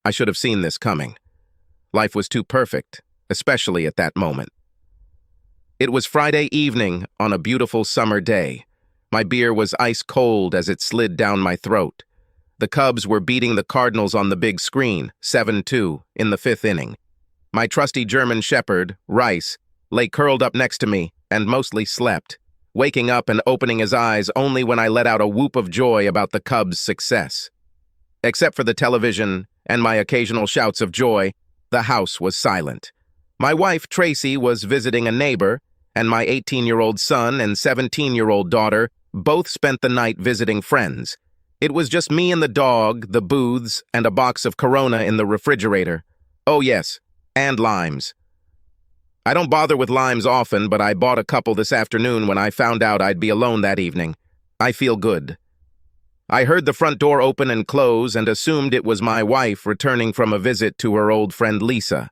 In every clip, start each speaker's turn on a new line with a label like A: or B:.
A: I should have seen this coming. Life was too perfect, especially at that moment. It was Friday evening on a beautiful summer day. My beer was ice cold as it slid down my throat. The Cubs were beating the Cardinals on the big screen, 7-2, in the fifth inning. My trusty German shepherd, Rice, lay curled up next to me and mostly slept, waking up and opening his eyes only when I let out a whoop of joy about the Cubs' success. Except for the television and my occasional shouts of joy, the house was silent. My wife, Tracy, was visiting a neighbor, and my 18-year-old son and 17-year-old daughter both spent the night visiting friends. It was just me and the dog, the booths, and a box of Corona in the refrigerator. Oh yes, and limes. I don't bother with limes often, but I bought a couple this afternoon when I found out I'd be alone that evening. I feel good. I heard the front door open and close and assumed it was my wife returning from a visit to her old friend Lisa.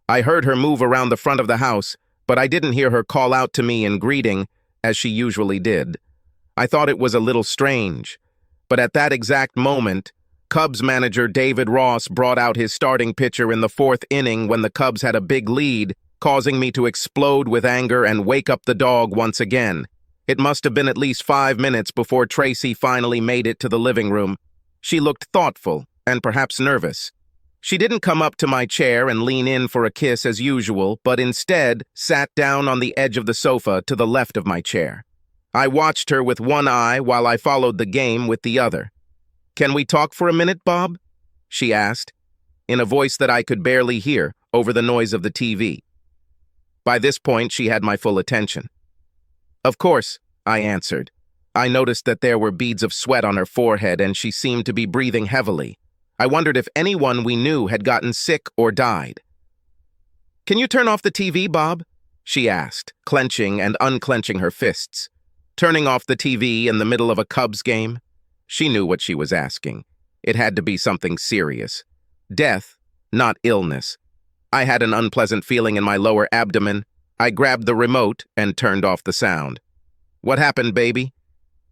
A: I heard her move around the front of the house, but I didn't hear her call out to me in greeting, as she usually did. I thought it was a little strange, but at that exact moment, Cubs manager David Ross brought out his starting pitcher in the fourth inning when the Cubs had a big lead, causing me to explode with anger and wake up the dog once again. It must have been at least 5 minutes before Tracy finally made it to the living room. She looked thoughtful and perhaps nervous. She didn't come up to my chair and lean in for a kiss as usual, but instead sat down on the edge of the sofa to the left of my chair. I watched her with one eye while I followed the game with the other. "Can we talk for a minute, Bob?" she asked, in a voice that I could barely hear over the noise of the TV. By this point, she had my full attention. "Of course," I answered. I noticed that there were beads of sweat on her forehead and she seemed to be breathing heavily. I wondered if anyone we knew had gotten sick or died. "Can you turn off the TV, Bob?" she asked, clenching and unclenching her fists. Turning off the TV in the middle of a Cubs game? She knew what she was asking. It had to be something serious. Death, not illness. I had an unpleasant feeling in my lower abdomen. I grabbed the remote and turned off the sound. "What happened, baby?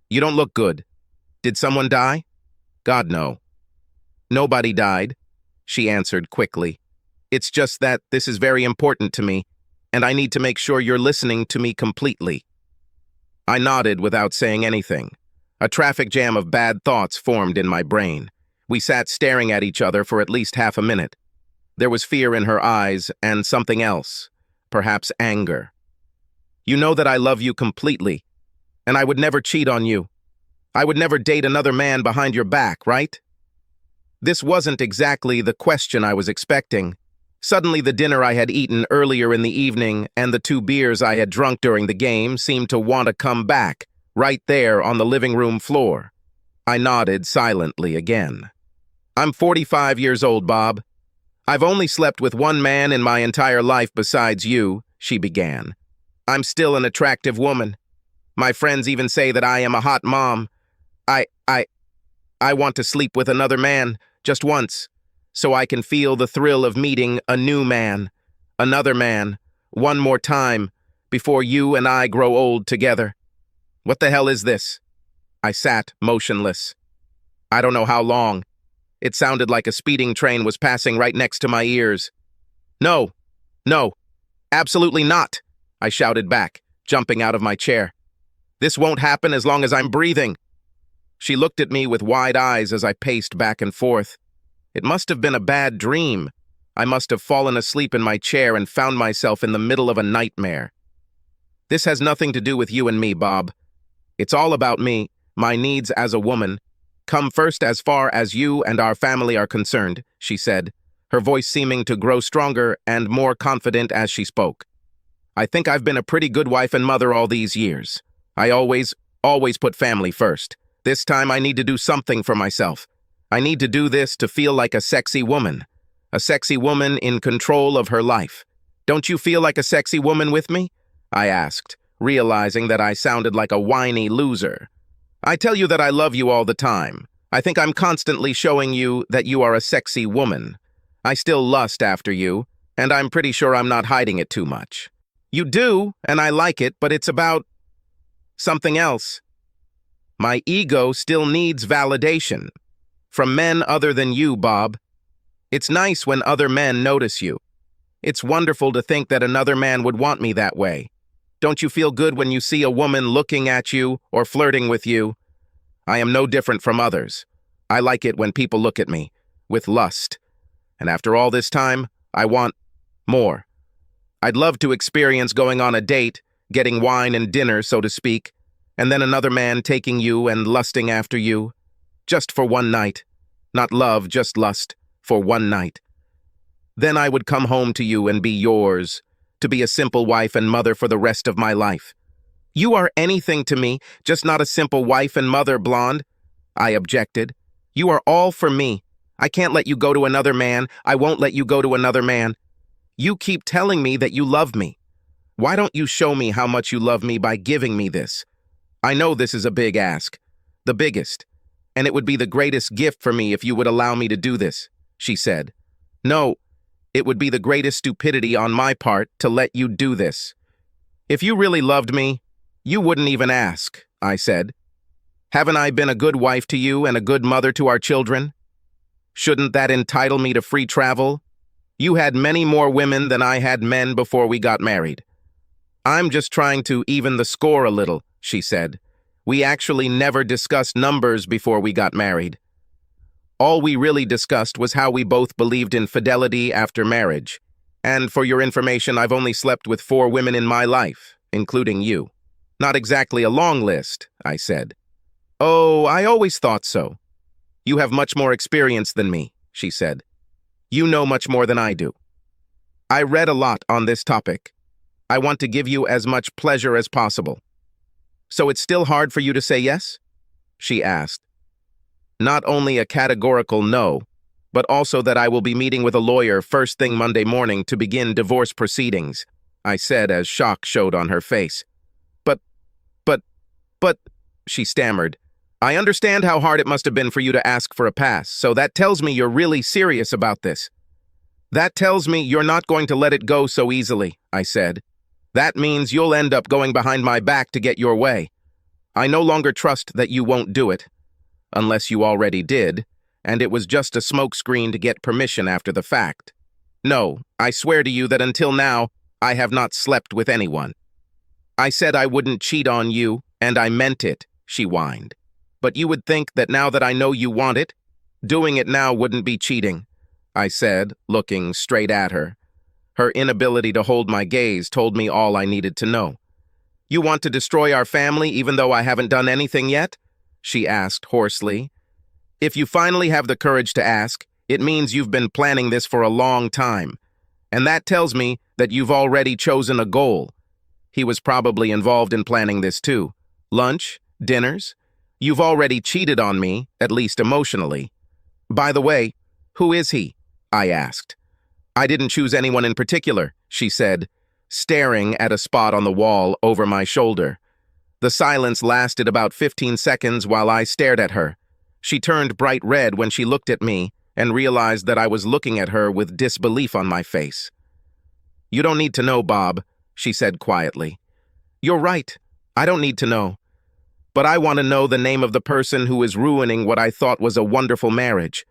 A: You don't look good. Did someone die?" "God, no." "Nobody died," she answered quickly. "It's just that this is very important to me, and I need to make sure you're listening to me completely." I nodded without saying anything. A traffic jam of bad thoughts formed in my brain. We sat staring at each other for at least half a minute. There was fear in her eyes and something else, perhaps anger. "You know that I love you completely, and I would never cheat on you. I would never date another man behind your back, right?" This wasn't exactly the question I was expecting. Suddenly, the dinner I had eaten earlier in the evening and the 2 beers I had drunk during the game seemed to want to come back, right there on the living room floor. I nodded silently again. "I'm 45 years old, Bob. I've only slept with one man in my entire life besides you," she began. "I'm still an attractive woman. My friends even say that I am a hot mom. I want to sleep with another man, just once, so I can feel the thrill of meeting a new man, another man, one more time, before you and I grow old together. What the hell is this?" I sat motionless. I don't know how long. It sounded like a speeding train was passing right next to my ears. No, absolutely not," I shouted back, jumping out of my chair. "This won't happen as long as I'm breathing." She looked at me with wide eyes as I paced back and forth. It must have been a bad dream. I must have fallen asleep in my chair and found myself in the middle of a nightmare. "This has nothing to do with you and me, Bob. It's all about me, my needs as a woman. Come first as far as you and our family are concerned," she said, her voice seeming to grow stronger and more confident as she spoke. "I think I've been a pretty good wife and mother all these years. I always put family first. This time I need to do something for myself. I need to do this to feel like a sexy woman in control of her life. Don't you feel like a sexy woman with me?" I asked, realizing that I sounded like a whiny loser. "I tell you that I love you all the time. I think I'm constantly showing you that you are a sexy woman. I still lust after you, and I'm pretty sure I'm not hiding it too much. You do, and I like it, but it's about something else. My ego still needs validation. From men other than you, Bob. It's nice when other men notice you. It's wonderful to think that another man would want me that way. Don't you feel good when you see a woman looking at you or flirting with you? I am no different from others. I like it when people look at me with lust. And after all this time, I want more. I'd love to experience going on a date, getting wine and dinner, so to speak, and then another man taking you and lusting after you. Just for one night. Not love, just lust. For one night. Then I would come home to you and be yours, to be a simple wife and mother for the rest of my life. You are anything to me, just not a simple wife and mother, blonde. I objected. You are all for me. I can't let you go to another man. I won't let you go to another man. You keep telling me that you love me. Why don't you show me how much you love me by giving me this? I know this is a big ask, the biggest, and it would be the greatest gift for me if you would allow me to do this, she said. No, it would be the greatest stupidity on my part to let you do this. If you really loved me, you wouldn't even ask, I said. Haven't I been a good wife to you and a good mother to our children? Shouldn't that entitle me to free travel? You had many more women than I had men before we got married. I'm just trying to even the score a little, she said. We actually never discussed numbers before we got married. All we really discussed was how we both believed in fidelity after marriage. And for your information, I've only slept with 4 women in my life, including you. Not exactly a long list, I said. Oh, I always thought so. You have much more experience than me, she said. You know much more than I do. I read a lot on this topic. I want to give you as much pleasure as possible. So it's still hard for you to say yes? She asked. Not only a categorical no, but also that I will be meeting with a lawyer first thing Monday morning to begin divorce proceedings, I said as shock showed on her face. But, she stammered. I understand how hard it must have been for you to ask for a pass, so that tells me you're really serious about this. That tells me you're not going to let it go so easily, I said. That means you'll end up going behind my back to get your way. I no longer trust that you won't do it. Unless you already did, and it was just a smokescreen to get permission after the fact. No, I swear to you that until now, I have not slept with anyone. I said I wouldn't cheat on you, and I meant it, she whined. But you would think that now that I know you want it, doing it now wouldn't be cheating, I said, looking straight at her. Her inability to hold my gaze told me all I needed to know. You want to destroy our family even though I haven't done anything yet? She asked hoarsely. If you finally have the courage to ask, it means you've been planning this for a long time. And that tells me that you've already chosen a goal. He was probably involved in planning this too. Lunch? Dinners? You've already cheated on me, at least emotionally. By the way, who is he? I asked. I didn't choose anyone in particular, she said, staring at a spot on the wall over my shoulder. The silence lasted about 15 seconds while I stared at her. She turned bright red when she looked at me and realized that I was looking at her with disbelief on my face. You don't need to know, Bob, she said quietly. You're right. I don't need to know. But I want to know the name of the person who is ruining what I thought was a wonderful marriage.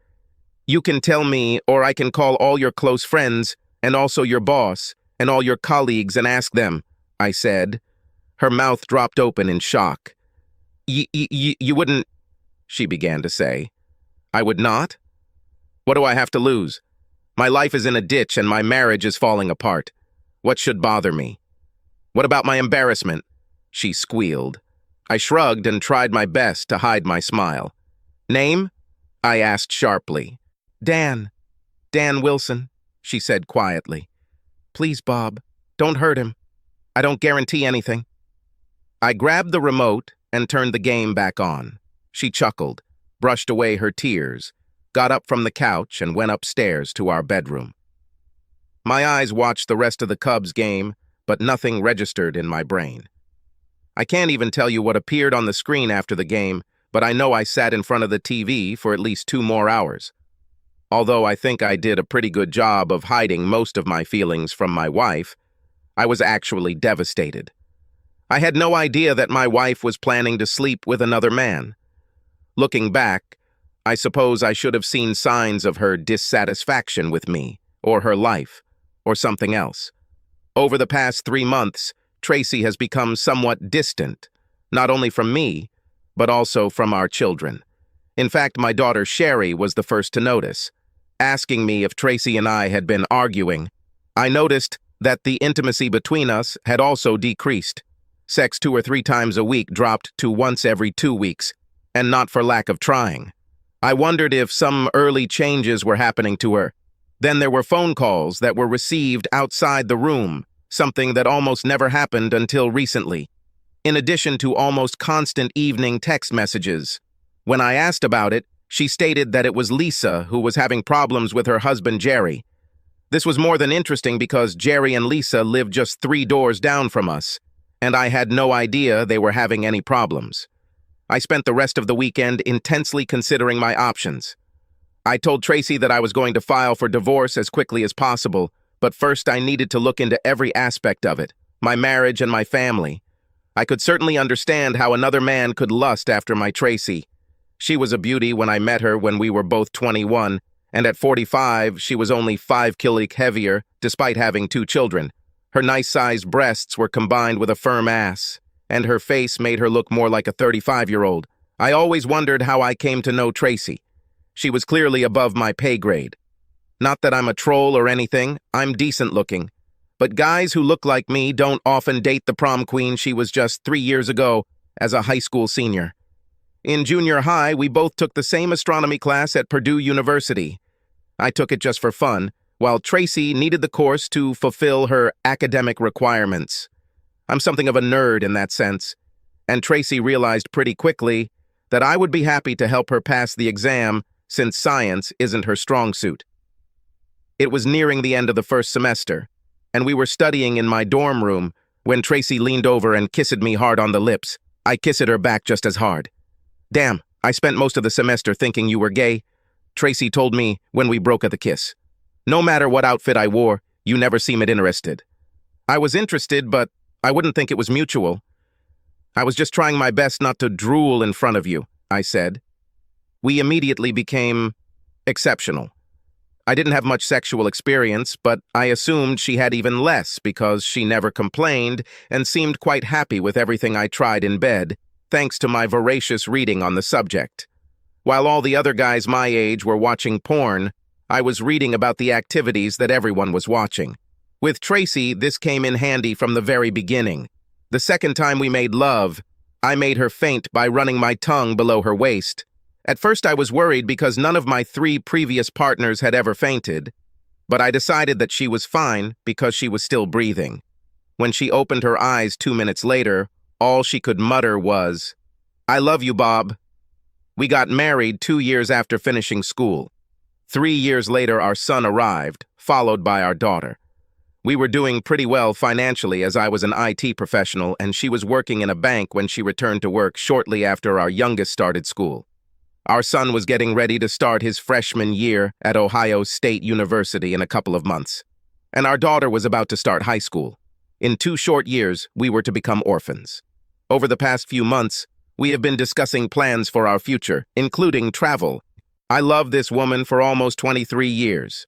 A: You can tell me, or I can call all your close friends, and also your boss, and all your colleagues and ask them, I said. Her mouth dropped open in shock. You wouldn't, she began to say. I would not? What do I have to lose? My life is in a ditch and my marriage is falling apart. What should bother me? What about my embarrassment? She squealed. I shrugged and tried my best to hide my smile. Name? I asked sharply. Dan Wilson, she said quietly. Please, Bob, don't hurt him. I don't guarantee anything. I grabbed the remote and turned the game back on. She chuckled, brushed away her tears, got up from the couch and went upstairs to our bedroom. My eyes watched the rest of the Cubs game, but nothing registered in my brain. I can't even tell you what appeared on the screen after the game, but I know I sat in front of the TV for at least 2 more hours. Although I think I did a pretty good job of hiding most of my feelings from my wife, I was actually devastated. I had no idea that my wife was planning to sleep with another man. Looking back, I suppose I should have seen signs of her dissatisfaction with me, or her life, or something else. Over the past 3 months, Tracy has become somewhat distant, not only from me, but also from our children. In fact, my daughter Sherry was the first to notice. Asking me if Tracy and I had been arguing, I noticed that the intimacy between us had also decreased. Sex 2 or 3 times a week dropped to once every 2 weeks, and not for lack of trying. I wondered if some early changes were happening to her. Then there were phone calls that were received outside the room, something that almost never happened until recently, in addition to almost constant evening text messages. When I asked about it, she stated that it was Lisa who was having problems with her husband Jerry. This was more than interesting because Jerry and Lisa lived just 3 doors down from us, and I had no idea they were having any problems. I spent the rest of the weekend intensely considering my options. I told Tracy that I was going to file for divorce as quickly as possible, but first I needed to look into every aspect of it, my marriage and my family. I could certainly understand how another man could lust after my Tracy. She was a beauty when I met her when we were both 21, and at 45, she was only 5 kilos heavier, despite having 2 children. Her nice-sized breasts were combined with a firm ass, and her face made her look more like a 35-year-old. I always wondered how I came to know Tracy. She was clearly above my pay grade. Not that I'm a troll or anything, I'm decent looking. But guys who look like me don't often date the prom queen she was just 3 years ago as a high school senior. In junior high, we both took the same astronomy class at Purdue University. I took it just for fun, while Tracy needed the course to fulfill her academic requirements. I'm something of a nerd in that sense, and Tracy realized pretty quickly that I would be happy to help her pass the exam since science isn't her strong suit. It was nearing the end of the first semester, and we were studying in my dorm room when Tracy leaned over and kissed me hard on the lips. I kissed her back just as hard. "Damn, I spent most of the semester thinking you were gay," Tracy told me when we broke at the kiss. "No matter what outfit I wore, you never seemed interested." I was interested, but I wouldn't think it was mutual. "I was just trying my best not to drool in front of you," I said. We immediately became exceptional. I didn't have much sexual experience, but I assumed she had even less because she never complained and seemed quite happy with everything I tried in bed, thanks to my voracious reading on the subject. While all the other guys my age were watching porn, I was reading about the activities that everyone was watching. With Tracy, this came in handy from the very beginning. The second time we made love, I made her faint by running my tongue below her waist. At first I was worried because none of my 3 previous partners had ever fainted, but I decided that she was fine because she was still breathing. When she opened her eyes 2 minutes later, all she could mutter was, "I love you, Bob." We got married 2 years after finishing school. 3 years later, our son arrived, followed by our daughter. We were doing pretty well financially as I was an IT professional and she was working in a bank when she returned to work shortly after our youngest started school. Our son was getting ready to start his freshman year at Ohio State University in a couple of months, and our daughter was about to start high school. In 2 short years, we were to become orphans. Over the past few months, we have been discussing plans for our future, including travel. I loved this woman for almost 23 years.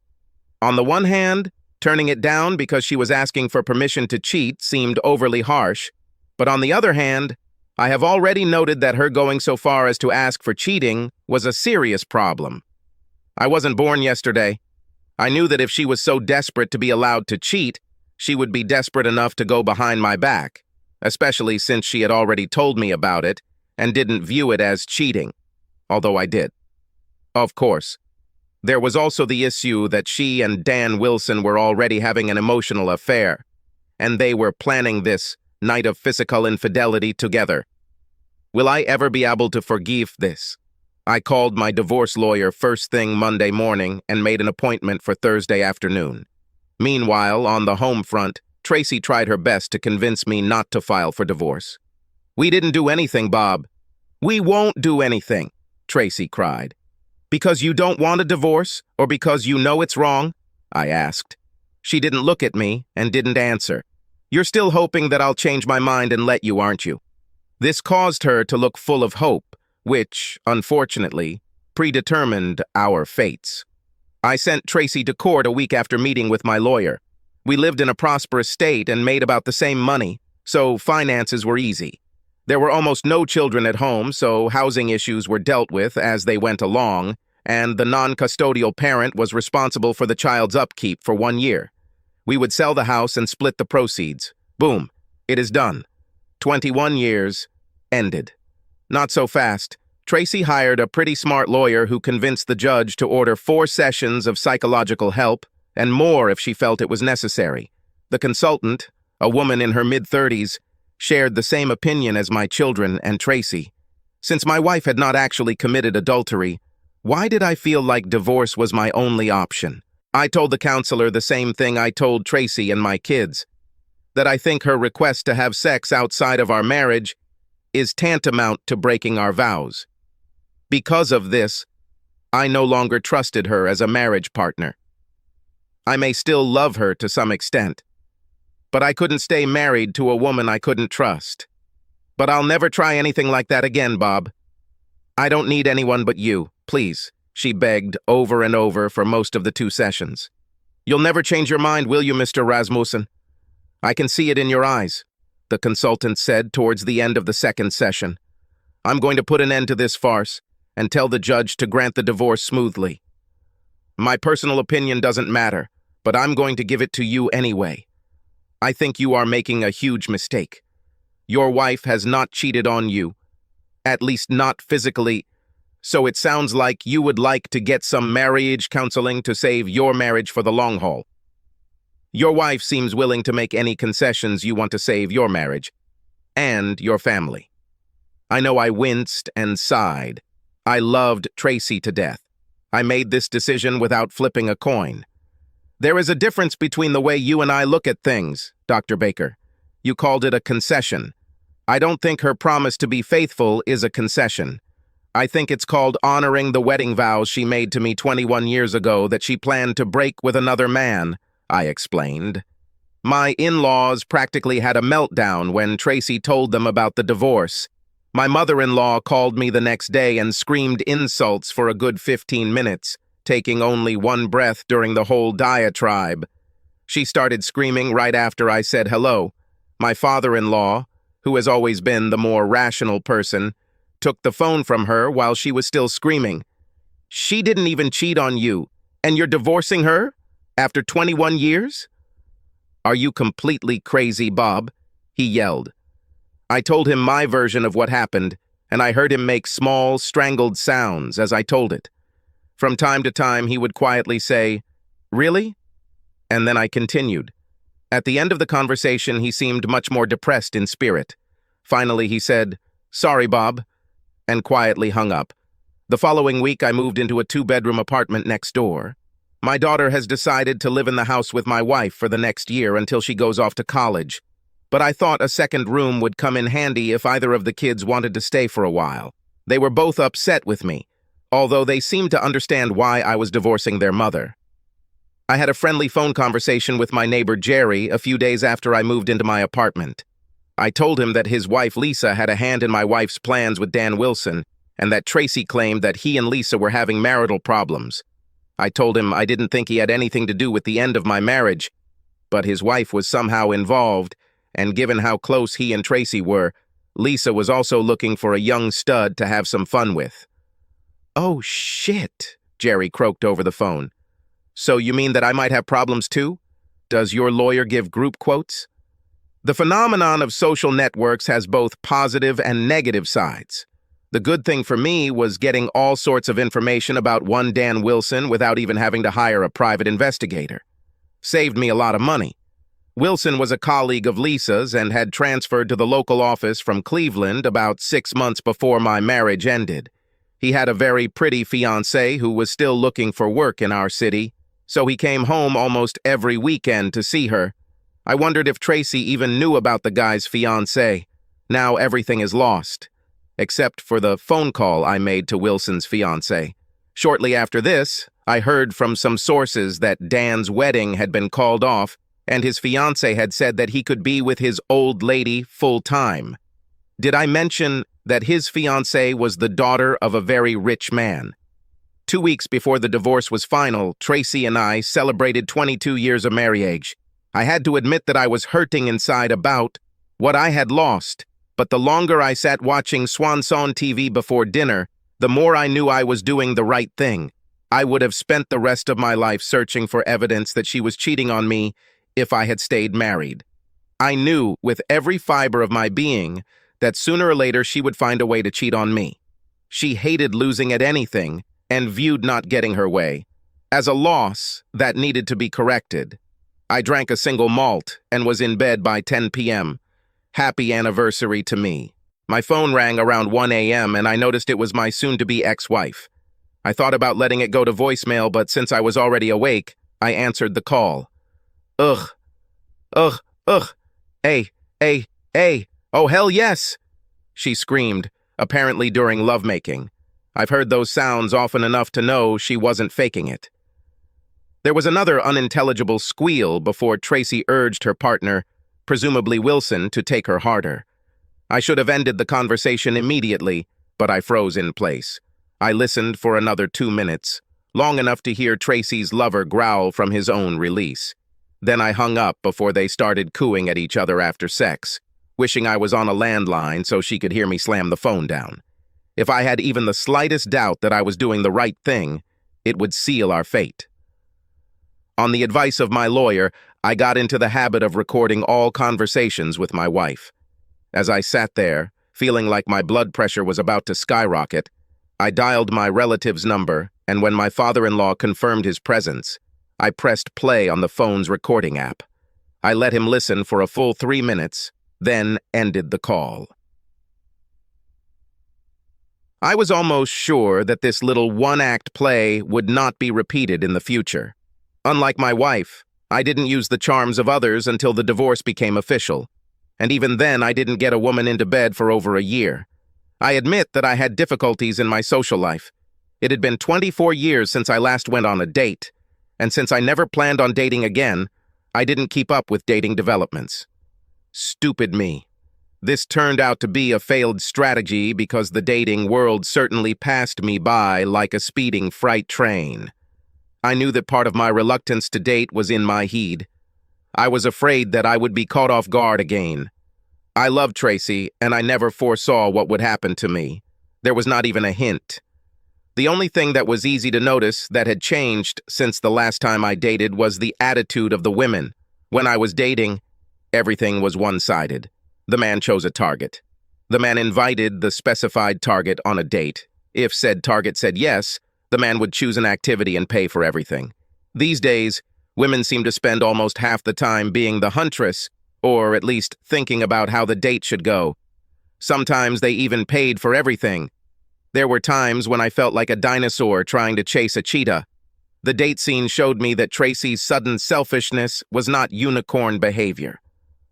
A: On the one hand, turning it down because she was asking for permission to cheat seemed overly harsh, but on the other hand, I have already noted that her going so far as to ask for cheating was a serious problem. I wasn't born yesterday. I knew that if she was so desperate to be allowed to cheat, she would be desperate enough to go behind my back, especially since she had already told me about it and didn't view it as cheating, although I did. Of course, there was also the issue that she and Dan Wilson were already having an emotional affair, and they were planning this night of physical infidelity together. Will I ever be able to forgive this? I called my divorce lawyer first thing Monday morning and made an appointment for Thursday afternoon. Meanwhile, on the home front, Tracy tried her best to convince me not to file for divorce. "We didn't do anything, Bob." "We won't do anything," Tracy cried. "Because you don't want a divorce, or because you know it's wrong?" I asked. She didn't look at me and didn't answer. "You're still hoping that I'll change my mind and let you, aren't you?" This caused her to look full of hope, which, unfortunately, predetermined our fates. I sent Tracy to court a week after meeting with my lawyer. We lived in a prosperous state and made about the same money, so finances were easy. There were almost no children at home, so housing issues were dealt with as they went along, and the non-custodial parent was responsible for the child's upkeep for 1 year. We would sell the house and split the proceeds. Boom, it is done. 21 years, ended. Not so fast. Tracy hired a pretty smart lawyer who convinced the judge to order 4 sessions of psychological help, and more if she felt it was necessary. The consultant, a woman in her mid-30s, shared the same opinion as my children and Tracy. Since my wife had not actually committed adultery, why did I feel like divorce was my only option? I told the counselor the same thing I told Tracy and my kids, that I think her request to have sex outside of our marriage is tantamount to breaking our vows. Because of this, I no longer trusted her as a marriage partner. I may still love her to some extent, but I couldn't stay married to a woman I couldn't trust. But I'll never try anything like that again, Bob. I don't need anyone but you, please, she begged over and over for most of the 2 sessions. You'll never change your mind, will you, Mr. Rasmussen? I can see it in your eyes, the consultant said towards the end of the 2nd session. I'm going to put an end to this farce and tell the judge to grant the divorce smoothly. My personal opinion doesn't matter, but I'm going to give it to you anyway. I think you are making a huge mistake. Your wife has not cheated on you, at least not physically, so it sounds like you would like to get some marriage counseling to save your marriage for the long haul. Your wife seems willing to make any concessions you want to save your marriage and your family. I know I winced and sighed. I loved Tracy to death. I made this decision without flipping a coin. There is a difference between the way you and I look at things, Dr. Baker. You called it a concession. I don't think her promise to be faithful is a concession. I think it's called honoring the wedding vows she made to me 21 years ago that she planned to break with another man, I explained. My in-laws practically had a meltdown when Tracy told them about the divorce. My mother-in-law called me the next day and screamed insults for a good 15 minutes, taking only one breath during the whole diatribe. She started screaming right after I said hello. My father-in-law, who has always been the more rational person, took the phone from her while she was still screaming. She didn't even cheat on you, and you're divorcing her? After 21 years? Are you completely crazy, Bob? He yelled. I told him my version of what happened, and I heard him make small, strangled sounds as I told it. From time to time, he would quietly say, "Really?" And then I continued. At the end of the conversation, he seemed much more depressed in spirit. Finally, he said, "Sorry, Bob," and quietly hung up. The following week, I moved into a 2-bedroom apartment next door. My daughter has decided to live in the house with my wife for the next year until she goes off to college. But I thought a second room would come in handy if either of the kids wanted to stay for a while. They were both upset with me, although they seemed to understand why I was divorcing their mother. I had a friendly phone conversation with my neighbor Jerry a few days after I moved into my apartment. I told him that his wife Lisa had a hand in my wife's plans with Dan Wilson, and that Tracy claimed that he and Lisa were having marital problems. I told him I didn't think he had anything to do with the end of my marriage, but his wife was somehow involved, and given how close he and Tracy were, Lisa was also looking for a young stud to have some fun with. "Oh, shit," Jerry croaked over the phone. "So you mean that I might have problems too? Does your lawyer give group quotes?" The phenomenon of social networks has both positive and negative sides. The good thing for me was getting all sorts of information about one Dan Wilson without even having to hire a private investigator. Saved me a lot of money. Wilson was a colleague of Lisa's and had transferred to the local office from Cleveland about 6 months before my marriage ended. He had a very pretty fiancée who was still looking for work in our city, so he came home almost every weekend to see her. I wondered if Tracy even knew about the guy's fiancée. Now everything is lost, except for the phone call I made to Wilson's fiancée. Shortly after this, I heard from some sources that Dan's wedding had been called off, and his fiancé had said that he could be with his old lady full-time. Did I mention that his fiancée was the daughter of a very rich man? 2 weeks before the divorce was final, Tracy and I celebrated 22 years of marriage. I had to admit that I was hurting inside about what I had lost, but the longer I sat watching Wanton TV before dinner, the more I knew I was doing the right thing. I would have spent the rest of my life searching for evidence that she was cheating on me if I had stayed married. I knew with every fiber of my being that sooner or later she would find a way to cheat on me. She hated losing at anything and viewed not getting her way as a loss that needed to be corrected. I drank a single malt and was in bed by 10 p.m. Happy anniversary to me. My phone rang around 1 a.m. and I noticed it was my soon-to-be ex-wife. I thought about letting it go to voicemail, but since I was already awake, I answered the call. Ugh. Hey. Oh, hell yes, she screamed, apparently during lovemaking. I've heard those sounds often enough to know she wasn't faking it. There was another unintelligible squeal before Tracy urged her partner, presumably Wilson, to take her harder. I should have ended the conversation immediately, but I froze in place. I listened for another 2 minutes, long enough to hear Tracy's lover growl from his own release. Then I hung up before they started cooing at each other after sex, wishing I was on a landline so she could hear me slam the phone down. If I had even the slightest doubt that I was doing the right thing, it would seal our fate. On the advice of my lawyer, I got into the habit of recording all conversations with my wife. As I sat there, feeling like my blood pressure was about to skyrocket, I dialed my relative's number, and when my father-in-law confirmed his presence, I pressed play on the phone's recording app. I let him listen for a full 3 minutes, then ended the call. I was almost sure that this little one-act play would not be repeated in the future. Unlike my wife, I didn't use the charms of others until the divorce became official. And even then, I didn't get a woman into bed for over a year. I admit that I had difficulties in my social life. It had been 24 years since I last went on a date, and since I never planned on dating again, I didn't keep up with dating developments. Stupid me. This turned out to be a failed strategy because the dating world certainly passed me by like a speeding freight train. I knew that part of my reluctance to date was in my heed. I was afraid that I would be caught off guard again. I loved Tracy, and I never foresaw what would happen to me. There was not even a hint. The only thing that was easy to notice that had changed since the last time I dated was the attitude of the women. When I was dating, everything was one-sided. The man chose a target. The man invited the specified target on a date. If said target said yes, the man would choose an activity and pay for everything. These days, women seem to spend almost half the time being the huntress, or at least thinking about how the date should go. Sometimes they even paid for everything. There were times when I felt like a dinosaur trying to chase a cheetah. The date scene showed me that Tracy's sudden selfishness was not unicorn behavior.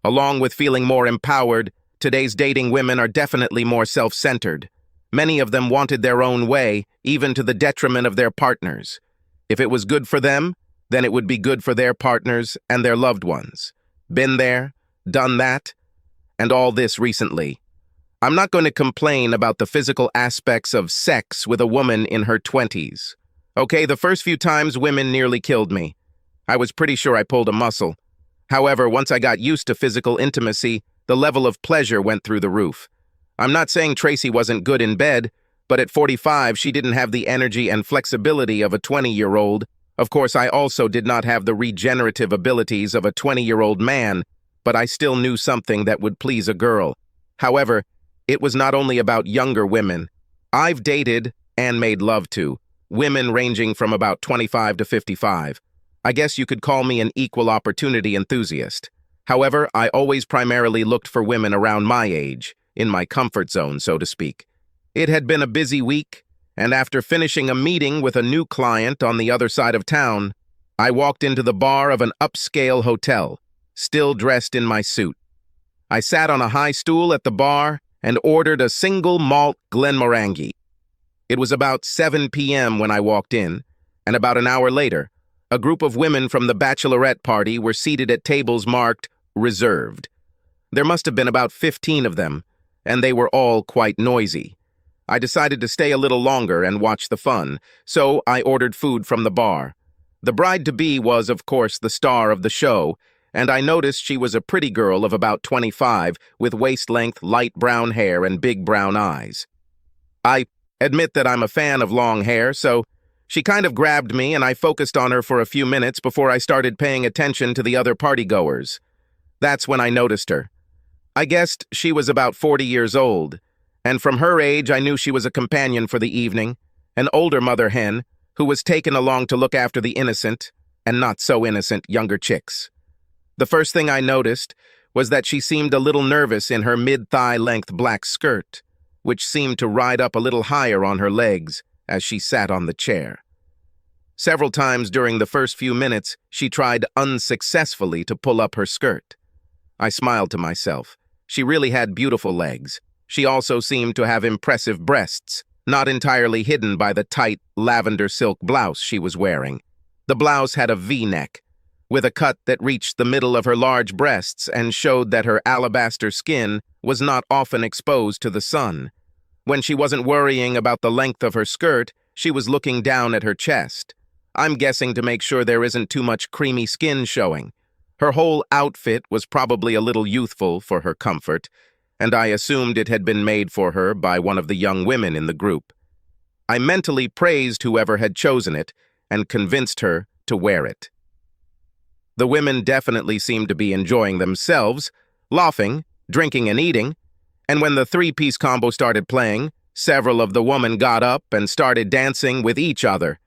A: Along with feeling more empowered, today's dating women are definitely more self-centered. Many of them wanted their own way, even to the detriment of their partners. If it was good for them, then it would be good for their partners and their loved ones. Been there, done that, and all this recently. I'm not going to complain about the physical aspects of sex with a woman in her 20s. Okay, the first few times women nearly killed me. I was pretty sure I pulled a muscle. However, once I got used to physical intimacy, the level of pleasure went through the roof. I'm not saying Tracy wasn't good in bed, but at 45, she didn't have the energy and flexibility of a 20-year-old. Of course, I also did not have the regenerative abilities of a 20-year-old man, but I still knew something that would please a girl. However, it was not only about younger women. I've dated and made love to women ranging from about 25 to 55. I guess you could call me an equal opportunity enthusiast. However, I always primarily looked for women around my age, in my comfort zone, so to speak. It had been a busy week, and after finishing a meeting with a new client on the other side of town, I walked into the bar of an upscale hotel, still dressed in my suit. I sat on a high stool at the bar and ordered a single malt Glenmorangie. It was about 7 p.m. when I walked in, and about an hour later, a group of women from the bachelorette party were seated at tables marked reserved. There must have been about 15 of them, and they were all quite noisy. I decided to stay a little longer and watch the fun, so I ordered food from the bar. The bride-to-be was, of course, the star of the show, and I noticed she was a pretty girl of about 25 with waist-length light brown hair and big brown eyes. I admit that I'm a fan of long hair, so she kind of grabbed me and I focused on her for a few minutes before I started paying attention to the other partygoers. That's when I noticed her. I guessed she was about 40 years old, and from her age I knew she was a companion for the evening, an older mother hen who was taken along to look after the innocent, and not so innocent, younger chicks. The first thing I noticed was that she seemed a little nervous in her mid-thigh length black skirt, which seemed to ride up a little higher on her legs as she sat on the chair. Several times during the first few minutes, she tried unsuccessfully to pull up her skirt. I smiled to myself. She really had beautiful legs. She also seemed to have impressive breasts, not entirely hidden by the tight lavender silk blouse she was wearing. The blouse had a V-neck, with a cut that reached the middle of her large breasts and showed that her alabaster skin was not often exposed to the sun. When she wasn't worrying about the length of her skirt, she was looking down at her chest. I'm guessing to make sure there isn't too much creamy skin showing. Her whole outfit was probably a little youthful for her comfort, and I assumed it had been made for her by one of the young women in the group. I mentally praised whoever had chosen it and convinced her to wear it. The women definitely seemed to be enjoying themselves, laughing, drinking and eating, and when the three-piece combo started playing, several of the women got up and started dancing with each other.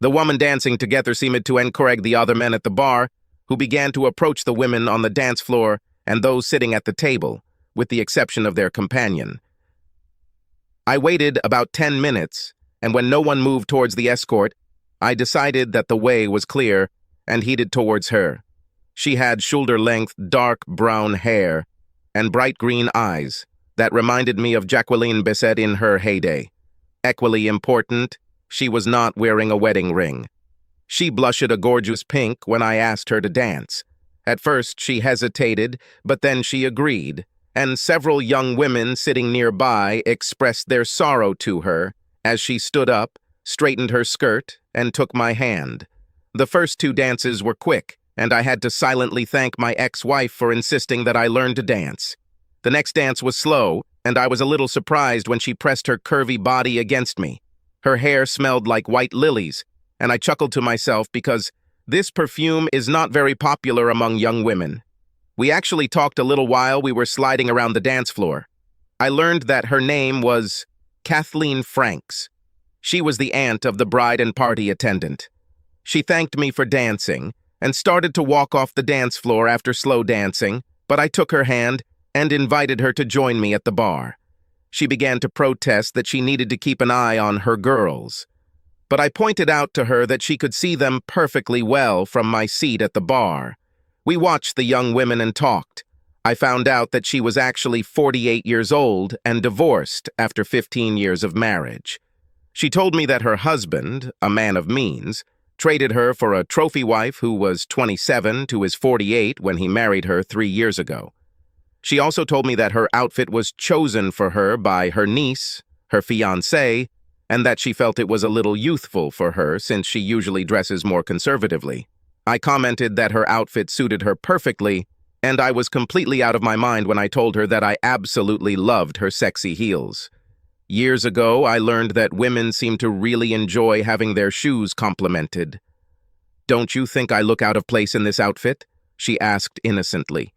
A: The women dancing together seemed to encourage the other men at the bar, who began to approach the women on the dance floor and those sitting at the table, with the exception of their companion. I waited about 10 minutes, and when no one moved towards the escort, I decided that the way was clear and headed towards her. She had shoulder-length, dark brown hair and bright green eyes that reminded me of Jacqueline Bisset in her heyday. Equally important, she was not wearing a wedding ring. She blushed a gorgeous pink when I asked her to dance. At first she hesitated, but then she agreed, and several young women sitting nearby expressed their sorrow to her as she stood up, straightened her skirt, and took my hand. The first two dances were quick, and I had to silently thank my ex-wife for insisting that I learn to dance. The next dance was slow, and I was a little surprised when she pressed her curvy body against me. Her hair smelled like white lilies, and I chuckled to myself because this perfume is not very popular among young women. We actually talked a little while we were sliding around the dance floor. I learned that her name was Kathleen Franks. She was the aunt of the bride and party attendant. She thanked me for dancing and started to walk off the dance floor after slow dancing, but I took her hand and invited her to join me at the bar. She began to protest that she needed to keep an eye on her girls, but I pointed out to her that she could see them perfectly well from my seat at the bar. We watched the young women and talked. I found out that she was actually 48 years old and divorced after 15 years of marriage. She told me that her husband, a man of means, traded her for a trophy wife who was 27 to his 48 when he married her 3 years ago. She also told me that her outfit was chosen for her by her niece, her fiancé, and that she felt it was a little youthful for her since she usually dresses more conservatively. I commented that her outfit suited her perfectly, and I was completely out of my mind when I told her that I absolutely loved her sexy heels. Years ago, I learned that women seem to really enjoy having their shoes complimented. "Don't you think I look out of place in this outfit?" she asked innocently.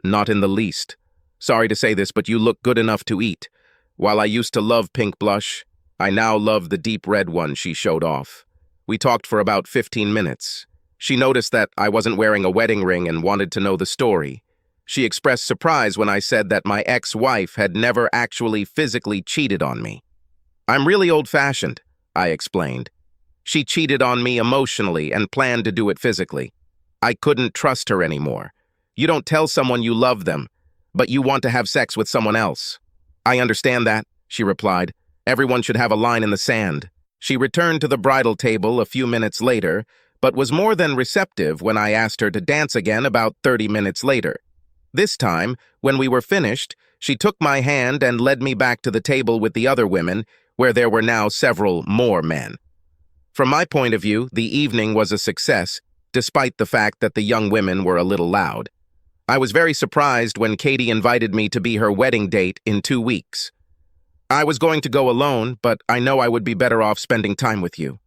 A: "Not in the least. Sorry to say this, but you look good enough to eat. While I used to love pink blush, I now love the deep red one," she showed off. We talked for about 15 minutes. She noticed that I wasn't wearing a wedding ring and wanted to know the story. She expressed surprise when I said that my ex-wife had never actually physically cheated on me. "I'm really old-fashioned," I explained. "She cheated on me emotionally and planned to do it physically. I couldn't trust her anymore. You don't tell someone you love them, but you want to have sex with someone else." "I understand that," she replied. "Everyone should have a line in the sand." She returned to the bridal table a few minutes later, but was more than receptive when I asked her to dance again about 30 minutes later. This time, when we were finished, she took my hand and led me back to the table with the other women, where there were now several more men. From my point of view, the evening was a success, despite the fact that the young women were a little loud. I was very surprised when Katie invited me to be her wedding date in 2 weeks. I was going to go alone, but I know I would be better off spending time with you.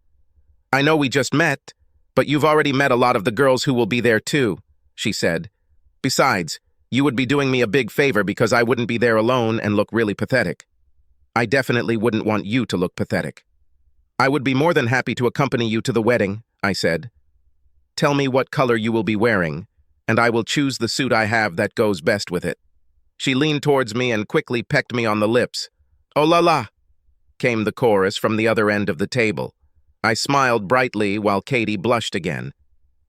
A: I know we just met, but you've already met a lot of the girls who will be there too, she said. Besides, you would be doing me a big favor because I wouldn't be there alone and look really pathetic. I definitely wouldn't want you to look pathetic. I would be more than happy to accompany you to the wedding, I said. Tell me what color you will be wearing, and I will choose the suit I have that goes best with it. She leaned towards me and quickly pecked me on the lips. Oh la la, came the chorus from the other end of the table. I smiled brightly while Katie blushed again.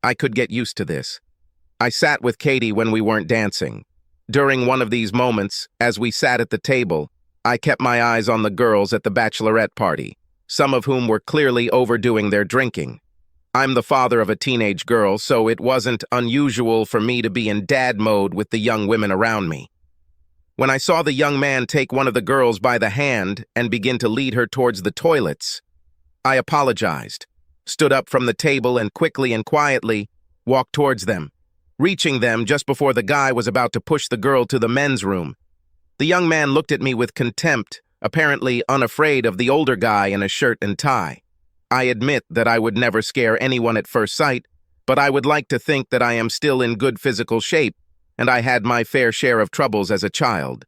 A: I could get used to this. I sat with Katie when we weren't dancing. During one of these moments, as we sat at the table, I kept my eyes on the girls at the bachelorette party, some of whom were clearly overdoing their drinking. I'm the father of a teenage girl, so it wasn't unusual for me to be in dad mode with the young women around me. When I saw the young man take one of the girls by the hand and begin to lead her towards the toilets, I apologized, stood up from the table and quickly and quietly walked towards them, reaching them just before the guy was about to push the girl to the men's room. The young man looked at me with contempt, apparently unafraid of the older guy in a shirt and tie. I admit that I would never scare anyone at first sight, but I would like to think that I am still in good physical shape, and I had my fair share of troubles as a child.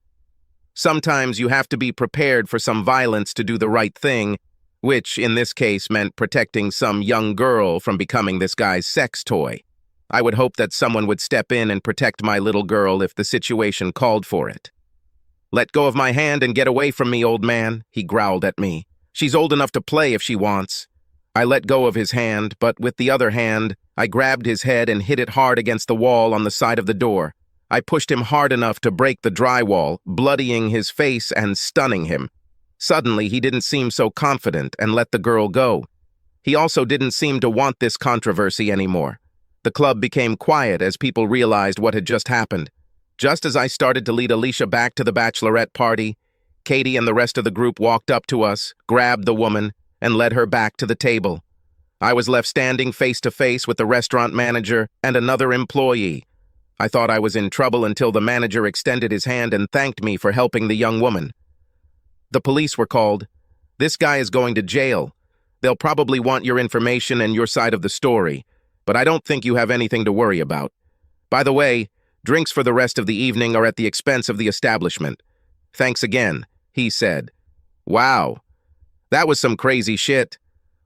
A: Sometimes you have to be prepared for some violence to do the right thing, which in this case meant protecting some young girl from becoming this guy's sex toy. I would hope that someone would step in and protect my little girl if the situation called for it. Let go of my hand and get away from me, old man, he growled at me. She's old enough to play if she wants. I let go of his hand, but with the other hand, I grabbed his head and hit it hard against the wall on the side of the door. I pushed him hard enough to break the drywall, bloodying his face and stunning him. Suddenly, he didn't seem so confident and let the girl go. He also didn't seem to want this controversy anymore. The club became quiet as people realized what had just happened. Just as I started to lead Alicia back to the bachelorette party, Katie and the rest of the group walked up to us, grabbed the woman, and led her back to the table. I was left standing face to face with the restaurant manager and another employee. I thought I was in trouble until the manager extended his hand and thanked me for helping the young woman. The police were called. This guy is going to jail. They'll probably want your information and your side of the story, but I don't think you have anything to worry about. By the way, drinks for the rest of the evening are at the expense of the establishment. Thanks again, he said. Wow, that was some crazy shit,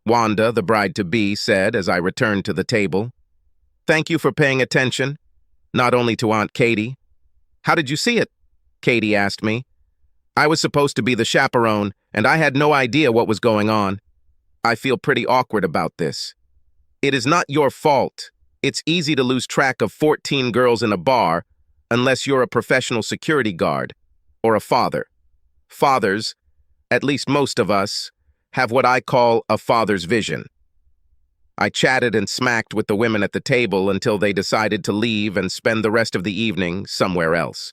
A: Wanda, the bride-to-be, said as I returned to the table. Thank you for paying attention, not only to Aunt Katie. How did you see it? Katie asked me. I was supposed to be the chaperone, and I had no idea what was going on. I feel pretty awkward about this. It is not your fault. It's easy to lose track of 14 girls in a bar unless you're a professional security guard or a father. Fathers, at least most of us, have what I call a father's vision. I chatted and smacked with the women at the table until they decided to leave and spend the rest of the evening somewhere else.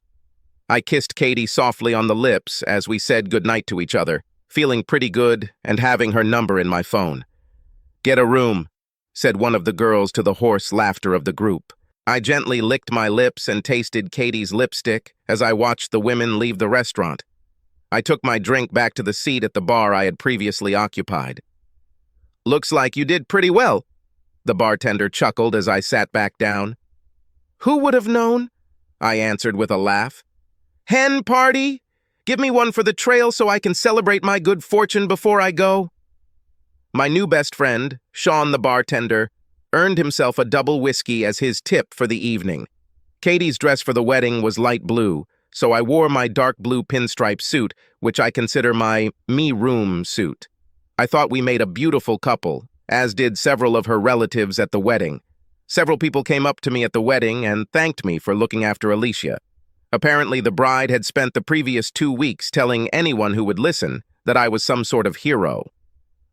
A: I kissed Katie softly on the lips as we said goodnight to each other, feeling pretty good and having her number in my phone. Get a room, said one of the girls to the hoarse laughter of the group. I gently licked my lips and tasted Katie's lipstick as I watched the women leave the restaurant. I took my drink back to the seat at the bar I had previously occupied. Looks like you did pretty well, the bartender chuckled as I sat back down. Who would have known? I answered with a laugh. Hen party? Give me one for the trail so I can celebrate my good fortune before I go. My new best friend, Sean the bartender, earned himself a double whiskey as his tip for the evening. Katie's dress for the wedding was light blue, so I wore my dark blue pinstripe suit, which I consider my me-room suit. I thought we made a beautiful couple, as did several of her relatives at the wedding. Several people came up to me at the wedding and thanked me for looking after Alicia. Apparently, the bride had spent the previous 2 weeks telling anyone who would listen that I was some sort of hero.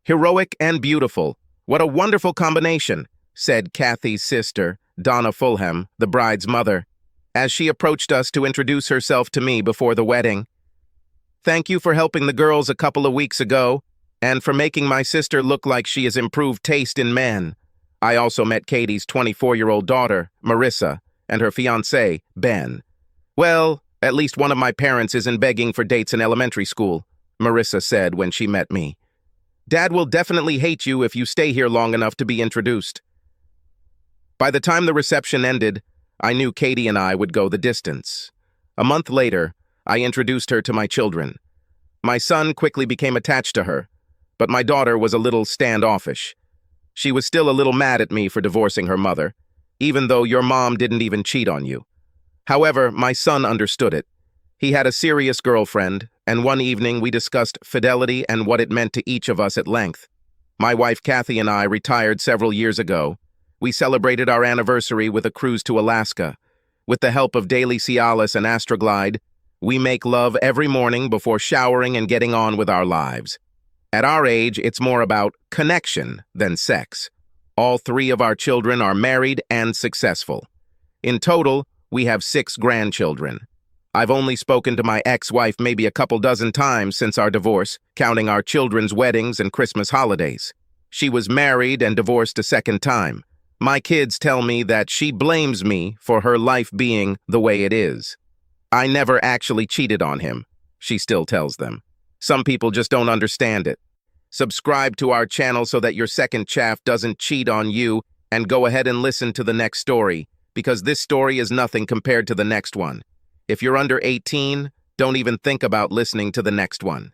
A: Heroic and beautiful. What a wonderful combination, said Kathy's sister, Donna Fulham, the bride's mother. as she approached us to introduce herself to me before the wedding. "Thank you for helping the girls a couple of weeks ago, and for making my sister look like she has improved taste in men." I also met Katie's 24-year-old daughter, Marissa, and her fiancé, Ben. "Well, at least one of my parents isn't begging for dates in elementary school," Marissa said when she met me. "Dad will definitely hate you if you stay here long enough to be introduced." By the time the reception ended, I knew Katie and I would go the distance. A month later, I introduced her to my children. My son quickly became attached to her, but my daughter was a little standoffish. She was still a little mad at me for divorcing her mother, even though your mom didn't even cheat on you. However, my son understood it. He had a serious girlfriend, and one evening we discussed fidelity and what it meant to each of us at length. My wife Kathy and I retired several years ago. We celebrated our anniversary with a cruise to Alaska. With the help of daily Cialis and Astroglide, we make love every morning before showering and getting on with our lives. At our age, it's more about connection than sex. All 3 of our children are married and successful. In total, we have 6 grandchildren. I've only spoken to my ex-wife maybe a couple dozen times since our divorce, counting our children's weddings and Christmas holidays. She was married and divorced a second time. My kids tell me that she blames me for her life being the way it is. I never actually cheated on him, she still tells them. Some people just don't understand it. Subscribe to our channel so that your second chaff doesn't cheat on you, and go ahead and listen to the next story, because this story is nothing compared to the next one. If you're under 18, don't even think about listening to the next one.